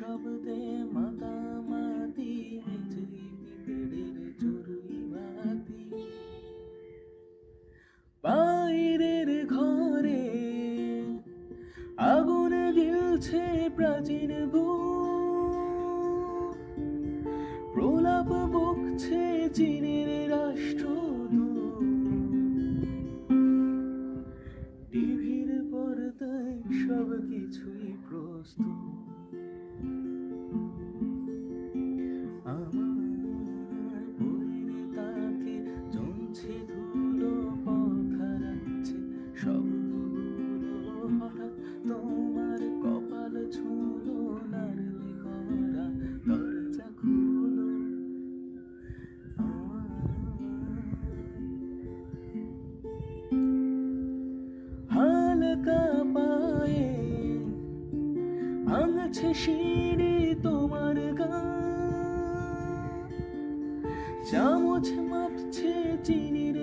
শব্দে মাতামাতি মেঝেই পিঁপড়ের চড়ুই ভাতি। বাইরের ঘরে আগুন গিলছে প্রাচীন প্রলাপ বকছে চীনের রাষ্ট্রদূত। টিভির পর্দায় সব কিছুই প্রস্তুত। আমার বইয়ের তাকে জমছে ধুলো, পথ হারাচ্ছে শব্দগুলো হঠাৎ তোমার কপাল ছুঁলো, নাড়লে করা দরজা খুলো। হালকা পায়ে ভাঙছে সিঁড়ি তোমার গান, চামচ মাপছে চিনির